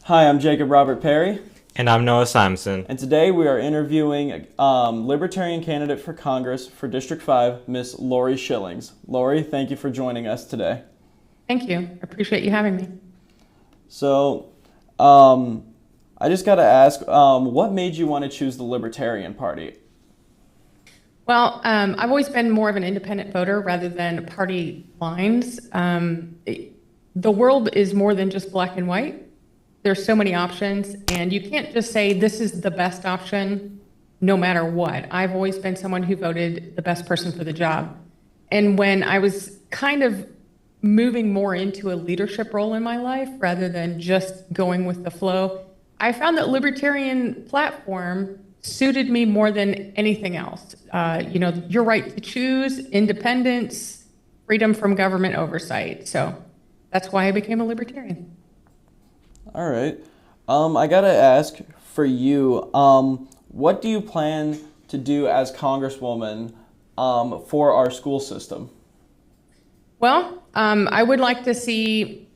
Hi, I'm Jacob Robert Perry, And I'm Noah Simonson. and today we are interviewing Libertarian candidate for Congress for District 5, Miss Lauri Shillings. Lauri, thank you for joining us today. Thank you. I appreciate you having me. So, I just got to ask, what made you want to choose the Libertarian Party? Well, I've always been more of an independent voter rather than party lines. The world is more than just black and white. There's so many options, and you can't just say this is the best option no matter what. I've always been someone who voted the best person for the job. And when I was kind of moving more into a leadership role in my life rather than just going with the flow, I found that libertarian platform suited me more than anything else. Your right to choose, independence, freedom from government oversight. So that's why I became a libertarian. All right. I got to ask for you, what do you plan to do as Congresswoman for our school system? Well, I would like to see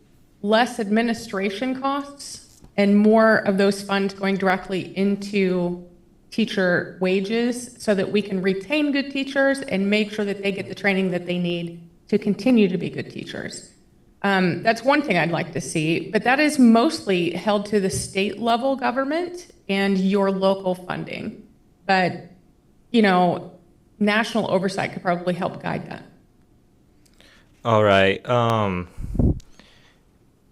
less administration costs and more of those funds going directly into teacher wages so that we can retain good teachers and make sure that they get the training that they need to continue to be good teachers. That's one thing I'd like to see, but that is mostly held to the state level government and your local funding. But, national oversight could probably help guide that. All right.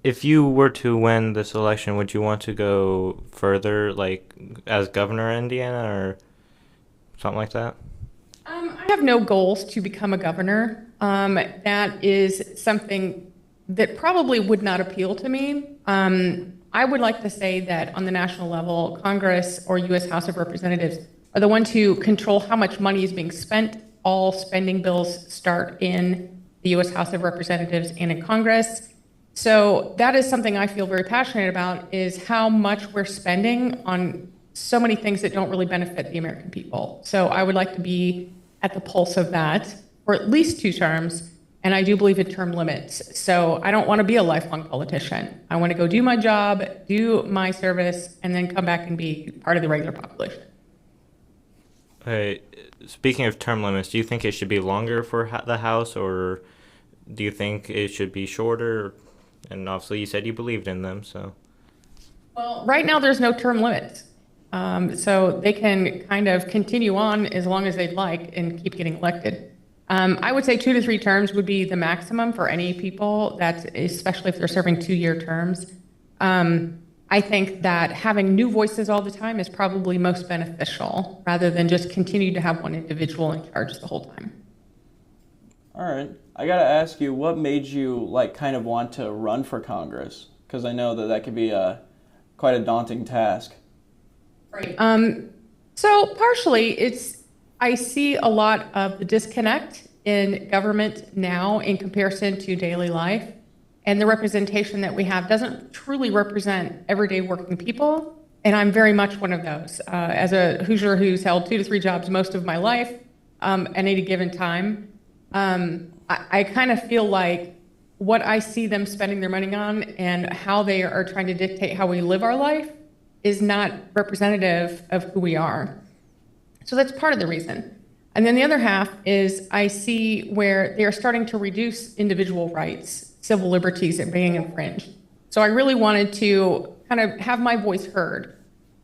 If you were to win this election, would you want to go further, like as governor of Indiana or something like that? I have no goals to become a governor. That is something that probably would not appeal to me. I would like to say that on the national level, Congress or U.S. House of Representatives are the ones who control how much money is being spent. All spending bills start in the U.S. House of Representatives and in Congress. So that is something I feel very passionate about, is how much we're spending on so many things that don't really benefit the American people. So I would like to be at the pulse of that for at least 2 terms. And I do believe in term limits. So I don't want to be a lifelong politician. I want to go do my job, do my service, and then come back and be part of the regular population. Hey, speaking of term limits, do you think it should be longer for the House, or do you think it should be shorter? And obviously you said you believed in them, so. Well, right now there's no term limits. So they can kind of continue on as long as they'd like and keep getting elected. I would say 2 to 3 terms would be the maximum for any people, especially if they're serving 2-year terms. I think that having new voices all the time is probably most beneficial rather than just continue to have one individual in charge the whole time. All right. I got to ask you, what made you kind of want to run for Congress? Because I know that could be quite a daunting task. Right. So partially I see a lot of the disconnect in government now in comparison to daily life, and the representation that we have doesn't truly represent everyday working people, and I'm very much one of those. As a Hoosier who's held 2 to 3 jobs most of my life at any given time, I kind of feel like what I see them spending their money on and how they are trying to dictate how we live our life is not representative of who we are. So that's part of the reason. And then the other half is I see where they are starting to reduce individual rights, civil liberties are being infringed. So I really wanted to kind of have my voice heard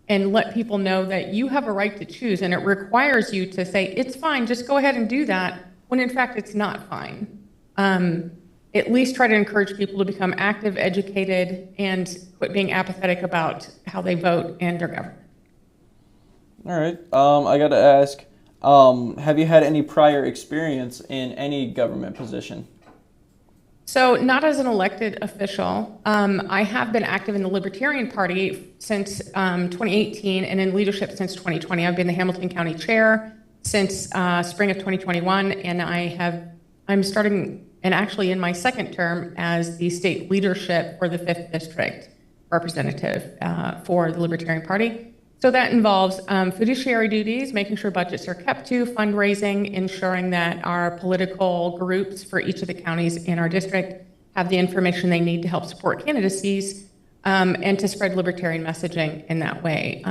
and let people know that you have a right to choose, and it requires you to say, it's fine, just go ahead and do that, when in fact it's not fine. At least try to encourage people to become active, educated, and quit being apathetic about how they vote and their government. All right. I got to ask, have you had any prior experience in any government position? So not as an elected official. I have been active in the Libertarian Party since 2018 and in leadership since 2020. I've been the Hamilton County Chair since spring of 2021, and I'm starting and actually in my second term as the state leadership for the 5th District representative for the Libertarian Party. So that involves fiduciary duties, making sure budgets are kept to, fundraising, ensuring that our political groups for each of the counties in our district have the information they need to help support candidacies, and to spread libertarian messaging in that way.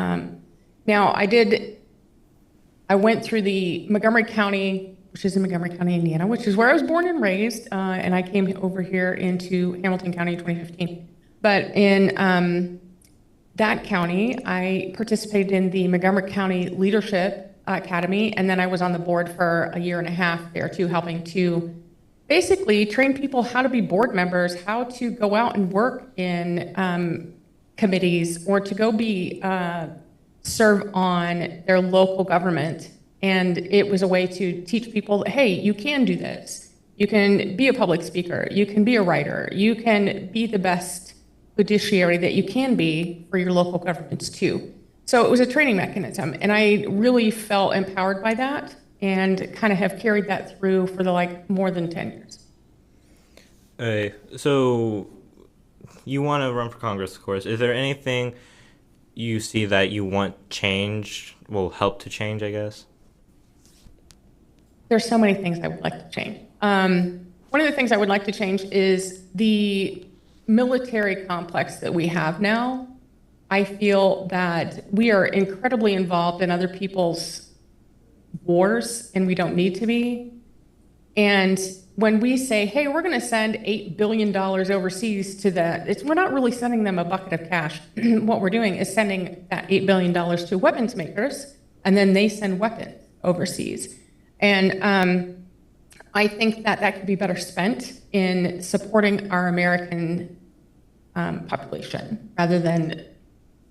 Now, I went through the Montgomery County, which is in Montgomery County, Indiana, which is where I was born and raised, and I came over here into Hamilton County in 2015. But in that county, I participated in the Montgomery County Leadership Academy, and then I was on the board for a year and a half there too, helping to basically train people how to be board members, how to go out and work in committees, or to go be serve on their local government. And it was a way to teach people, hey, you can do this. You can be a public speaker. You can be a writer. You can be the best fiduciary that you can be for your local governments too. So it was a training mechanism, and I really felt empowered by that, and kind of have carried that through for more than 10 years. So you want to run for Congress, of course. Is there anything you see that you want change, will help to change, I guess? There's so many things I would like to change. One of the things I would like to change is the military complex that we have now. I feel that we are incredibly involved in other people's wars, and we don't need to be. And when we say, hey, we're going to send $8 billion overseas to we're not really sending them a bucket of cash. What we're doing is sending that $8 billion to weapons makers, and then they send weapons overseas. And I think that could be better spent in supporting our American population rather than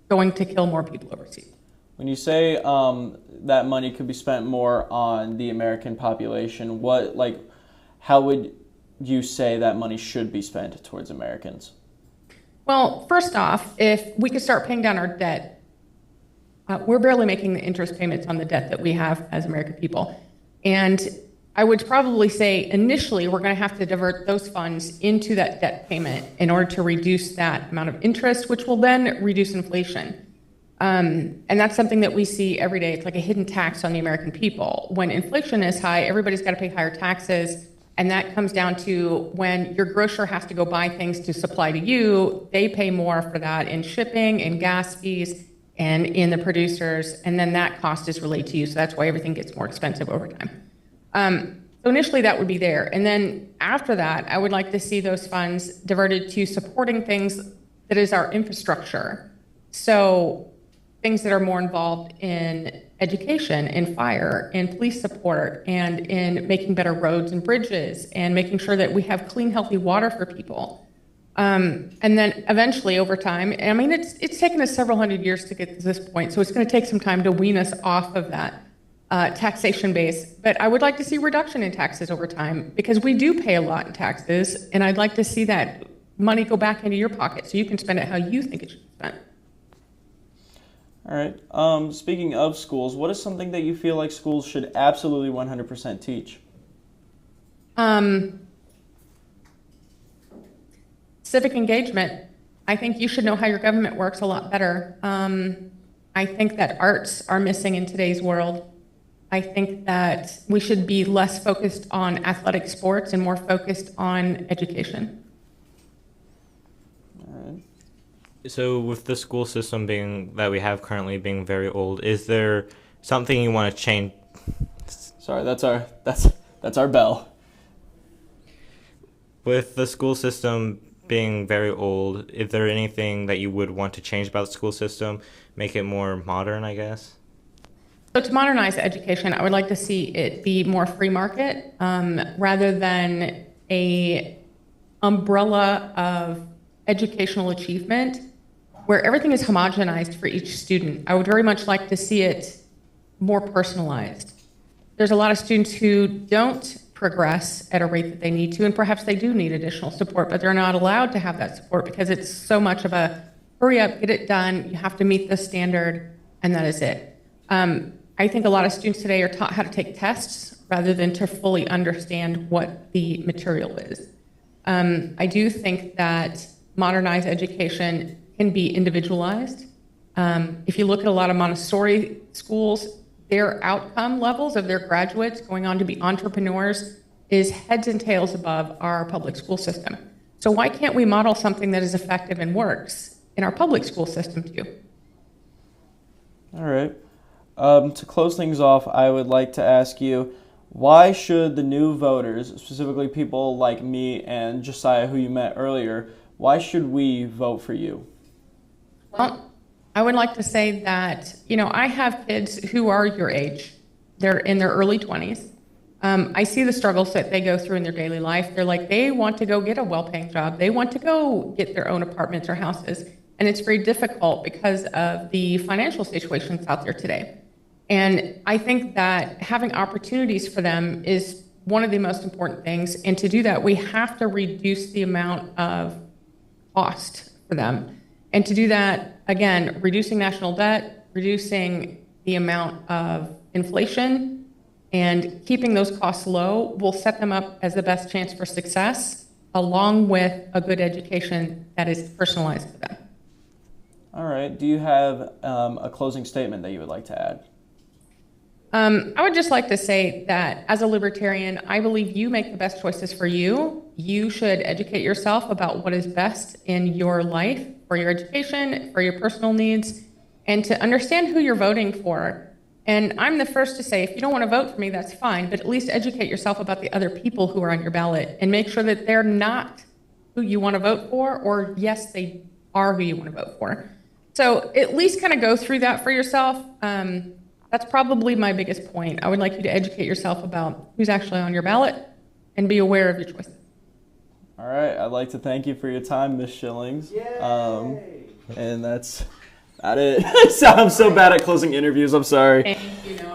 going to kill more people overseas. When you say that money could be spent more on the American population, how would you say that money should be spent towards Americans? Well, first off, if we could start paying down our debt, we're barely making the interest payments on the debt that we have as American people. And I would probably say initially we're going to have to divert those funds into that debt payment in order to reduce that amount of interest, which will then reduce inflation. And that's something that we see every day. It's like a hidden tax on the American people. When inflation is high, everybody's got to pay higher taxes. And that comes down to when your grocer has to go buy things to supply to you, they pay more for that in shipping and gas fees and in the producers. And then that cost is relayed to you. So that's why everything gets more expensive over time. So initially that would be there. And then after that, I would like to see those funds diverted to supporting things that is our infrastructure. So things that are more involved in education, in fire, in police support, and in making better roads and bridges, and making sure that we have clean, healthy water for people. And then eventually over time, I mean, it's taken us several hundred years to get to this point, so it's going to take some time to wean us off of that taxation base. But I would like to see reduction in taxes over time, because we do pay a lot in taxes, and I'd like to see that money go back into your pocket so you can spend it how you think it should be spent. All right. Speaking of schools, what is something that you feel like schools should absolutely 100% teach? Civic engagement. I think you should know how your government works a lot better. I think that arts are missing in today's world. I think that we should be less focused on athletic sports and more focused on education. So with the school system that we have currently being very old, is there something you want to change? Sorry, that's our bell. With the school system being very old, is there anything that you would want to change about the school system, make it more modern, I guess? So to modernize education, I would like to see it be more free market rather than a umbrella of educational achievement where everything is homogenized for each student. I would very much like to see it more personalized. There's a lot of students who don't progress at a rate that they need to, and perhaps they do need additional support, but they're not allowed to have that support because it's so much of a hurry up, get it done, you have to meet the standard, and that is it. I think a lot of students today are taught how to take tests rather than to fully understand what the material is. I do think that modernized education can be individualized. If you look at a lot of Montessori schools, their outcome levels of their graduates going on to be entrepreneurs is heads and tails above our public school system. So why can't we model something that is effective and works in our public school system too. All right. To close things off, I would like to ask you, why should the new voters, specifically people like me and Josiah, who you met earlier, why should we vote for you? Well, I would like to say that, I have kids who are your age. They're in their early 20s. I see the struggles that they go through in their daily life. They want to go get a well-paying job. They want to go get their own apartments or houses. And it's very difficult because of the financial situations out there today. And I think that having opportunities for them is one of the most important things. And to do that, we have to reduce the amount of cost for them. And to do that, again, reducing national debt, reducing the amount of inflation, and keeping those costs low will set them up as the best chance for success, along with a good education that is personalized for them. All right. Do you have a closing statement that you would like to add? I would just like to say that as a libertarian, I believe you make the best choices for you. You should educate yourself about what is best in your life, for your education, for your personal needs, and to understand who you're voting for. And I'm the first to say, if you don't want to vote for me, that's fine, but at least educate yourself about the other people who are on your ballot and make sure that they're not who you want to vote for, or yes, they are who you want to vote for. So at least kind of go through that for yourself. That's probably my biggest point. I would like you to educate yourself about who's actually on your ballot and be aware of your choices. All right. I'd like to thank you for your time, Ms. Shillings. And that's about it. I'm so bad at closing interviews. I'm sorry. Thank you.